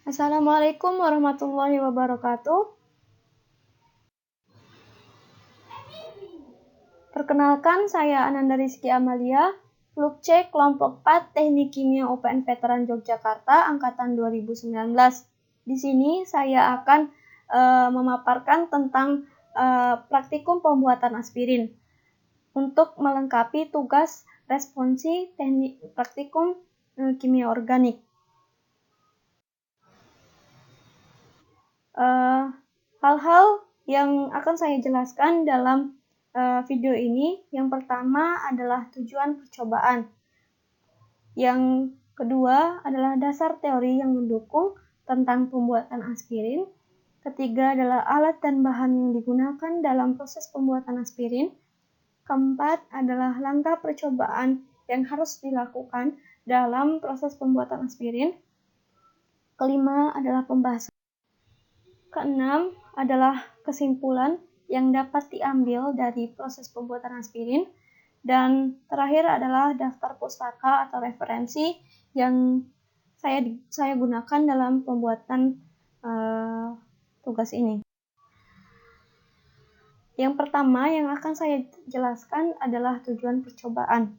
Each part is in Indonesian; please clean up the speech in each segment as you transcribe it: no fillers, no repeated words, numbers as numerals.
Assalamualaikum warahmatullahi wabarakatuh. Perkenalkan, saya Ananda Rizky Amalia, Fluk C kelompok 4 Teknik Kimia UPN Veteran Yogyakarta angkatan 2019. Di sini saya akan memaparkan tentang praktikum pembuatan aspirin untuk melengkapi tugas responsi teknik praktikum kimia organik. Hal-hal yang akan saya jelaskan dalam video ini, yang pertama adalah tujuan percobaan. Yang kedua adalah dasar teori yang mendukung tentang pembuatan aspirin. Ketiga adalah alat dan bahan yang digunakan dalam proses pembuatan aspirin. Keempat adalah langkah percobaan yang harus dilakukan dalam proses pembuatan aspirin. Kelima adalah pembahasan. Keenam adalah kesimpulan yang dapat diambil dari proses pembuatan aspirin. Dan terakhir adalah daftar pustaka atau referensi yang saya gunakan dalam pembuatan tugas ini. Yang pertama yang akan saya jelaskan adalah tujuan percobaan.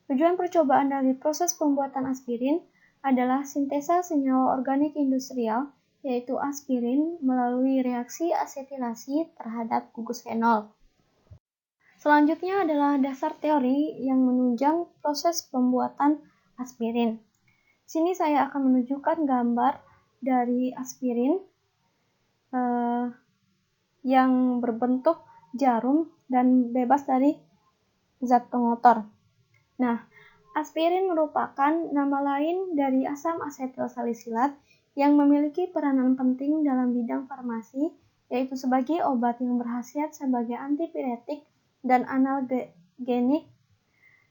Tujuan percobaan dari proses pembuatan aspirin adalah sintesa senyawa organik industrial, yaitu aspirin, melalui reaksi asetilasi terhadap gugus fenol. Selanjutnya adalah dasar teori yang menunjang proses pembuatan aspirin. Sini saya akan menunjukkan gambar dari aspirin yang berbentuk jarum dan bebas dari zat pengotor. Nah, aspirin merupakan nama lain dari asam asetil salisilat yang memiliki peranan penting dalam bidang farmasi, yaitu sebagai obat yang berkhasiat sebagai antipiretik dan analgenik.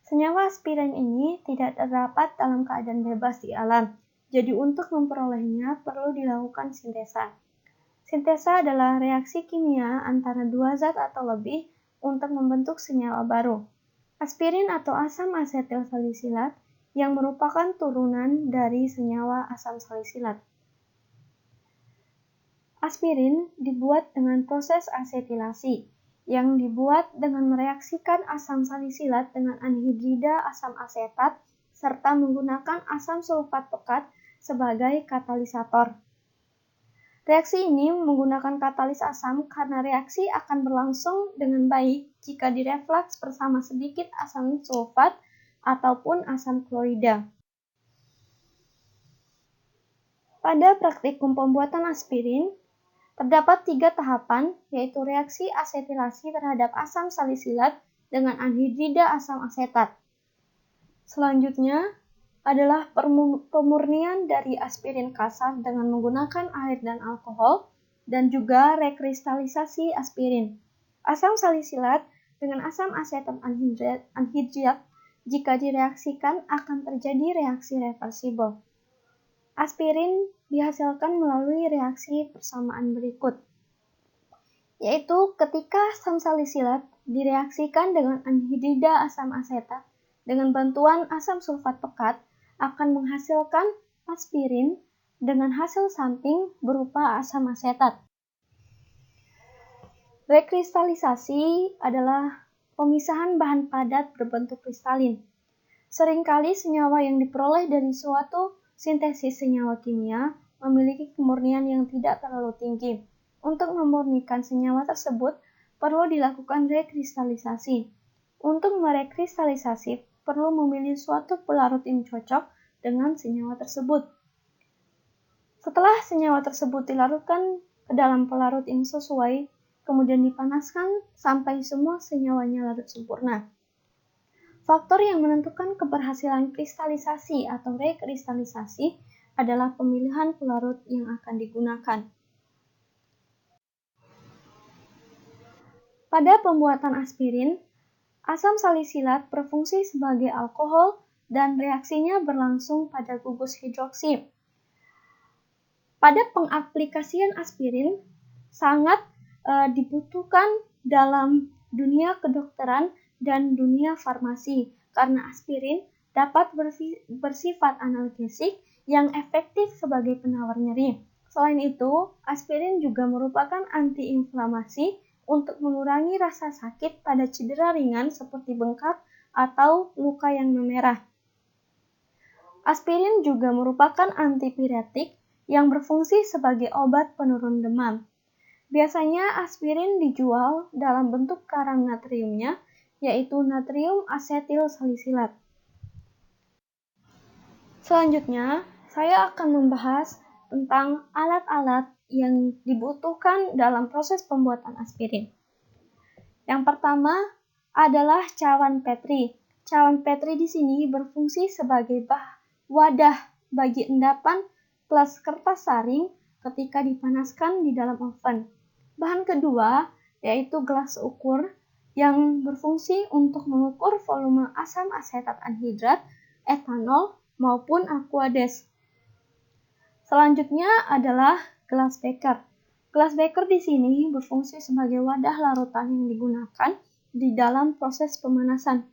Senyawa aspirin ini tidak terdapat dalam keadaan bebas di alam, jadi untuk memperolehnya perlu dilakukan sintesa. Sintesa adalah reaksi kimia antara dua zat atau lebih untuk membentuk senyawa baru. Aspirin atau asam asetil salisilat yang merupakan turunan dari senyawa asam salisilat. Aspirin dibuat dengan proses asetilasi, yang dibuat dengan mereaksikan asam salisilat dengan anhidrida asam asetat serta menggunakan asam sulfat pekat sebagai katalisator. Reaksi ini menggunakan katalis asam karena reaksi akan berlangsung dengan baik jika direfleks bersama sedikit asam sulfat ataupun asam klorida. Pada praktikum pembuatan aspirin, terdapat 3 tahapan, yaitu reaksi asetilasi terhadap asam salisilat dengan anhidrida asam asetat. Selanjutnya adalah pemurnian dari aspirin kasar dengan menggunakan air dan alkohol, dan juga rekristalisasi aspirin. Asam salisilat dengan asam asetat anhidrat jika direaksikan akan terjadi reaksi reversibel. Aspirin dihasilkan melalui reaksi persamaan berikut, yaitu ketika asam salisilat direaksikan dengan anhidrida asam asetat dengan bantuan asam sulfat pekat akan menghasilkan aspirin dengan hasil samping berupa asam asetat. Rekristalisasi adalah pemisahan bahan padat berbentuk kristalin. Seringkali senyawa yang diperoleh dari suatu sintesis senyawa kimia memiliki kemurnian yang tidak terlalu tinggi. Untuk memurnikan senyawa tersebut, perlu dilakukan rekristalisasi. Untuk merekristalisasi, perlu memilih suatu pelarut yang cocok dengan senyawa tersebut. Setelah senyawa tersebut dilarutkan ke dalam pelarut yang sesuai, kemudian dipanaskan sampai semua senyawanya larut sempurna. Faktor yang menentukan keberhasilan kristalisasi atau rekristalisasi adalah pemilihan pelarut yang akan digunakan. Pada pembuatan aspirin, asam salisilat berfungsi sebagai alkohol dan reaksinya berlangsung pada gugus hidroksi. Pada pengaplikasian aspirin sangat dibutuhkan dalam dunia kedokteran dan dunia farmasi, karena aspirin dapat bersifat analgesik yang efektif sebagai penawar nyeri. Selain itu, aspirin juga merupakan antiinflamasi untuk mengurangi rasa sakit pada cedera ringan seperti bengkak atau luka yang memerah. Aspirin juga merupakan antipiretik yang berfungsi sebagai obat penurun demam. Biasanya aspirin dijual dalam bentuk karang natriumnya, yaitu natrium asetil salisilat. Selanjutnya, saya akan membahas tentang alat-alat yang dibutuhkan dalam proses pembuatan aspirin. Yang pertama adalah cawan Petri. Cawan Petri di sini berfungsi sebagai wadah bagi endapan plus kertas saring ketika dipanaskan di dalam oven. Bahan kedua yaitu gelas ukur yang berfungsi untuk mengukur volume asam asetat anhidrat, etanol, maupun aquades. Selanjutnya adalah gelas beker. Gelas beker di sini berfungsi sebagai wadah larutan yang digunakan di dalam proses pemanasan.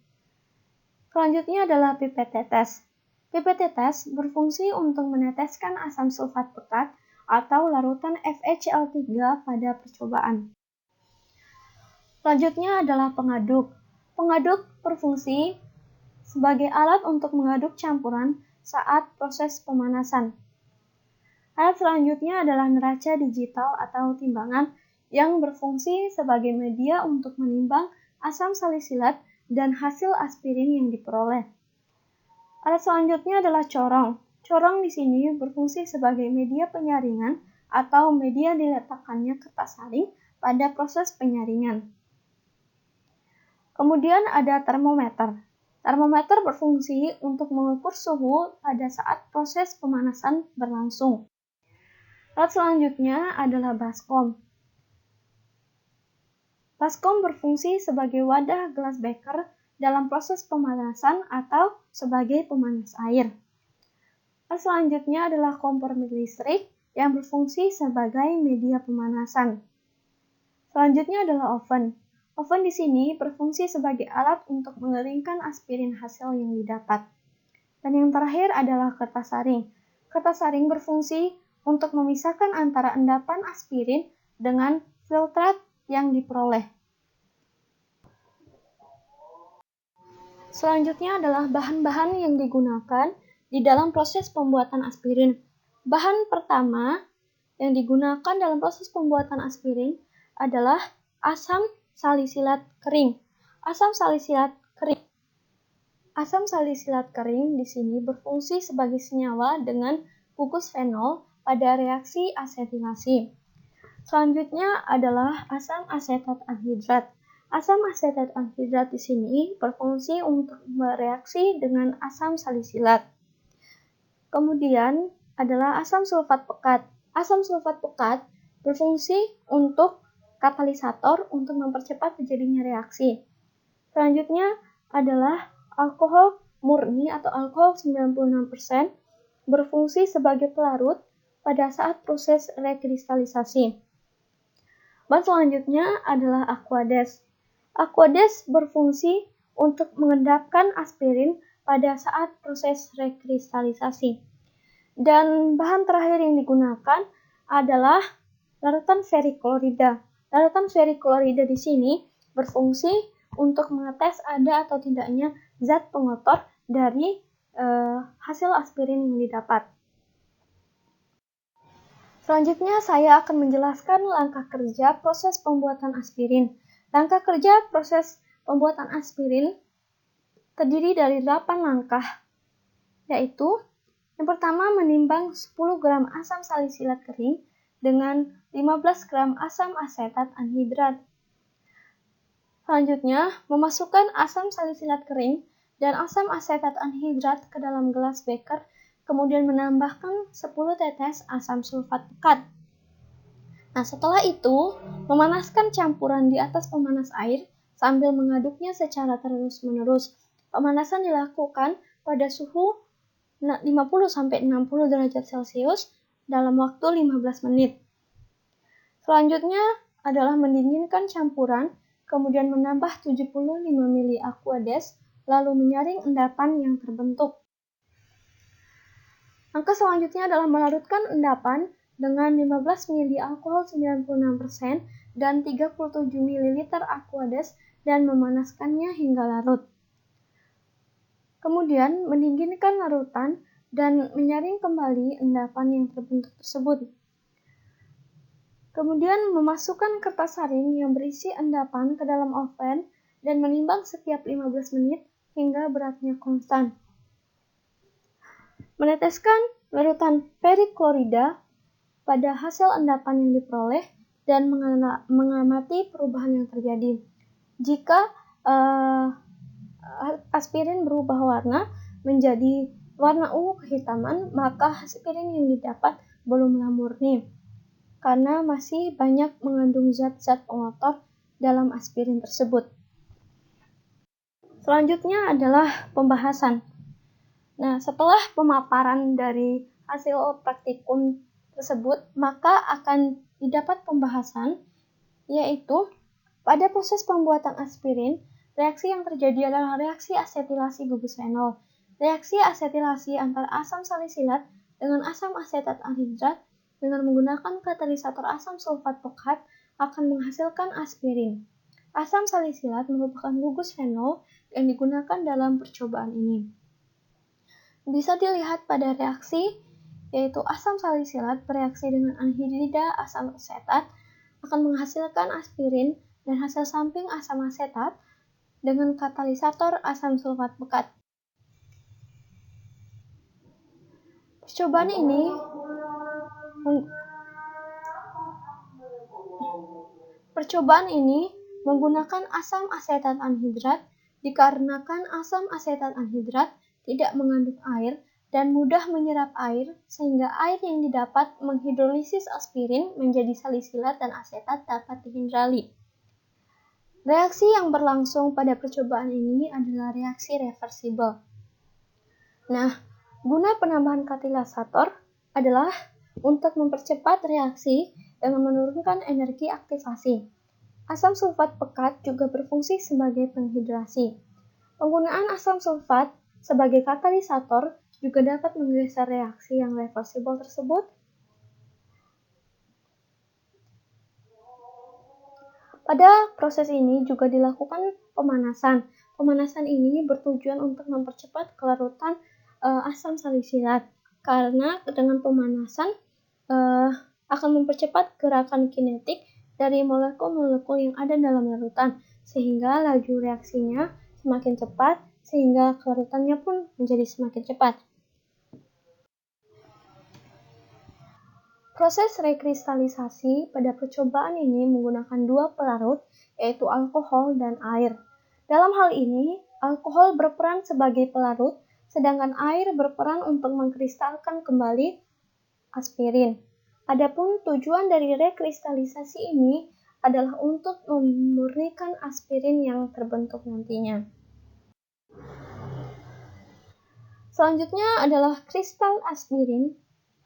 Selanjutnya adalah pipet tetes. Pipet tetes berfungsi untuk meneteskan asam sulfat pekat atau larutan FeCl3 pada percobaan. Selanjutnya adalah pengaduk. Pengaduk berfungsi sebagai alat untuk mengaduk campuran saat proses pemanasan. Alat selanjutnya adalah neraca digital atau timbangan yang berfungsi sebagai media untuk menimbang asam salisilat dan hasil aspirin yang diperoleh. Alat selanjutnya adalah corong. Corong di sini berfungsi sebagai media penyaringan atau media diletakkannya kertas saring pada proses penyaringan. Kemudian ada termometer. Termometer berfungsi untuk mengukur suhu pada saat proses pemanasan berlangsung. Alat selanjutnya adalah baskom. Baskom berfungsi sebagai wadah gelas beker dalam proses pemanasan atau sebagai pemanas air. Alat selanjutnya adalah kompor listrik yang berfungsi sebagai media pemanasan. Selanjutnya adalah oven. Oven di sini berfungsi sebagai alat untuk mengeringkan aspirin hasil yang didapat. Dan yang terakhir adalah kertas saring. Kertas saring berfungsi untuk memisahkan antara endapan aspirin dengan filtrat yang diperoleh. Selanjutnya adalah bahan-bahan yang digunakan di dalam proses pembuatan aspirin. Bahan pertama yang digunakan dalam proses pembuatan aspirin adalah asam salisilat kering. Asam salisilat kering di sini berfungsi sebagai senyawa dengan gugus fenol pada reaksi asetilasi. Selanjutnya adalah asam asetat anhidrat. Asam asetat anhidrat di sini berfungsi untuk bereaksi dengan asam salisilat. Kemudian adalah asam sulfat pekat. Asam sulfat pekat berfungsi untuk katalisator untuk mempercepat terjadinya reaksi. Selanjutnya adalah alkohol murni atau alkohol 96% berfungsi sebagai pelarut pada saat proses rekristalisasi. Bahan selanjutnya adalah aquades. Aquades berfungsi untuk mengendapkan aspirin pada saat proses rekristalisasi. Dan bahan terakhir yang digunakan adalah larutan feriklorida. Larutan feriklorida di sini berfungsi untuk mengetes ada atau tidaknya zat pengotor dari hasil aspirin yang didapat. Selanjutnya saya akan menjelaskan langkah kerja proses pembuatan aspirin. Langkah kerja proses pembuatan aspirin terdiri dari 8 langkah, yaitu yang pertama menimbang 10 gram asam salisilat kering dengan 15 gram asam asetat anhidrat. Selanjutnya, memasukkan asam salisilat kering dan asam asetat anhidrat ke dalam gelas beker, kemudian menambahkan 10 tetes asam sulfat pekat. Nah, setelah itu, memanaskan campuran di atas pemanas air sambil mengaduknya secara terus-menerus. Pemanasan dilakukan pada suhu 50-60 derajat Celcius dalam waktu 15 menit. Selanjutnya adalah mendinginkan campuran, kemudian menambah 75 ml aquades, lalu menyaring endapan yang terbentuk. Langkah selanjutnya adalah melarutkan endapan dengan 15 ml alkohol 96% dan 37 ml aqueous dan memanaskannya hingga larut. Kemudian mendinginkan larutan dan menyaring kembali endapan yang terbentuk tersebut. Kemudian memasukkan kertas saring yang berisi endapan ke dalam oven dan menimbang setiap 15 menit hingga beratnya konstan. Meneteskan larutan periklorida pada hasil endapan yang diperoleh dan mengamati perubahan yang terjadi. Jika aspirin berubah warna menjadi warna ungu kehitaman, maka aspirin yang didapat belumlah murni karena masih banyak mengandung zat-zat pengotor dalam aspirin tersebut. Selanjutnya adalah pembahasan. Nah, setelah pemaparan dari hasil praktikum tersebut, maka akan didapat pembahasan, yaitu pada proses pembuatan aspirin, reaksi yang terjadi adalah reaksi asetilasi gugus fenol. Reaksi asetilasi antara asam salisilat dengan asam asetat anhidrat dengan menggunakan katalisator asam sulfat pekat akan menghasilkan aspirin. Asam salisilat merupakan gugus fenol yang digunakan dalam percobaan ini. Bisa dilihat pada reaksi, yaitu asam salisilat bereaksi dengan anhidrida asam asetat akan menghasilkan aspirin dan hasil samping asam asetat dengan katalisator asam sulfat pekat. Percobaan ini menggunakan asam asetat anhidrat dikarenakan asam asetat anhidrat tidak mengandung air dan mudah menyerap air sehingga air yang didapat menghidrolisis aspirin menjadi salisilat dan asetat dapat dihindrali. Reaksi yang berlangsung pada percobaan ini adalah reaksi reversibel. Nah, guna penambahan katalisator adalah untuk mempercepat reaksi dengan menurunkan energi aktivasi. Asam sulfat pekat juga berfungsi sebagai penghidrasi. Penggunaan asam sulfat sebagai katalisator juga dapat menggeser reaksi yang reversibel tersebut. Pada proses ini juga dilakukan pemanasan. Pemanasan ini bertujuan untuk mempercepat kelarutan asam salisilat karena dengan pemanasan akan mempercepat gerakan kinetik dari molekul-molekul yang ada dalam larutan sehingga laju reaksinya semakin cepat sehingga kelarutannya pun menjadi semakin cepat. Proses rekristalisasi pada percobaan ini menggunakan dua pelarut, yaitu alkohol dan air. Dalam hal ini, alkohol berperan sebagai pelarut, sedangkan air berperan untuk mengkristalkan kembali aspirin. Adapun tujuan dari rekristalisasi ini adalah untuk memurnikan aspirin yang terbentuk nantinya. Selanjutnya adalah kristal aspirin.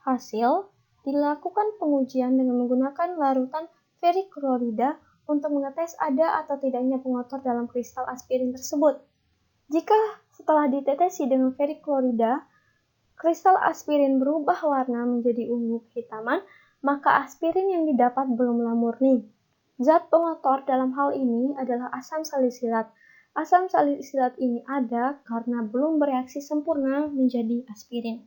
Hasil dilakukan pengujian dengan menggunakan larutan periklorida untuk mengetes ada atau tidaknya pengotor dalam kristal aspirin tersebut. Jika setelah ditetesi dengan periklorida, kristal aspirin berubah warna menjadi ungu kehitaman, maka aspirin yang didapat belumlah murni. Zat pengotor dalam hal ini adalah asam salisilat. Asam salisilat ini ada karena belum bereaksi sempurna menjadi aspirin.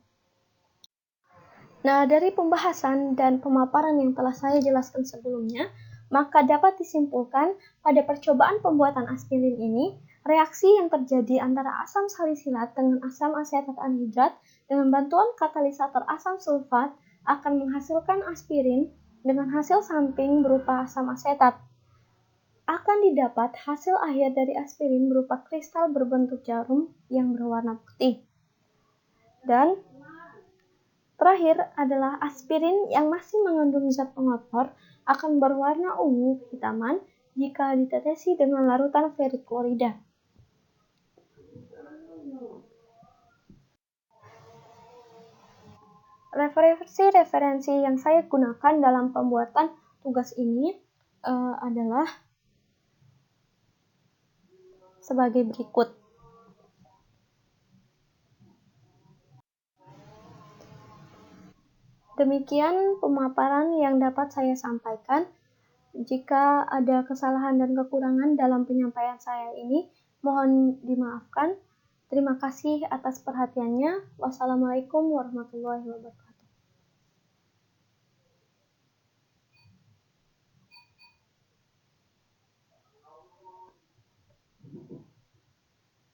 Nah, dari pembahasan dan pemaparan yang telah saya jelaskan sebelumnya, maka dapat disimpulkan pada percobaan pembuatan aspirin ini, reaksi yang terjadi antara asam salisilat dengan asam asetat anhidrat dengan bantuan katalisator asam sulfat akan menghasilkan aspirin dengan hasil samping berupa asam asetat. Akan didapat hasil akhir dari aspirin berupa kristal berbentuk jarum yang berwarna putih. Dan terakhir adalah aspirin yang masih mengandung zat pengotor akan berwarna ungu kehitaman jika ditetesi dengan larutan periklorida. Referensi yang saya gunakan dalam pembuatan tugas ini adalah sebagai berikut. Demikian pemaparan yang dapat saya sampaikan. Jika ada kesalahan dan kekurangan dalam penyampaian saya ini, mohon dimaafkan. Terima kasih atas perhatiannya. Wassalamualaikum warahmatullahi wabarakatuh.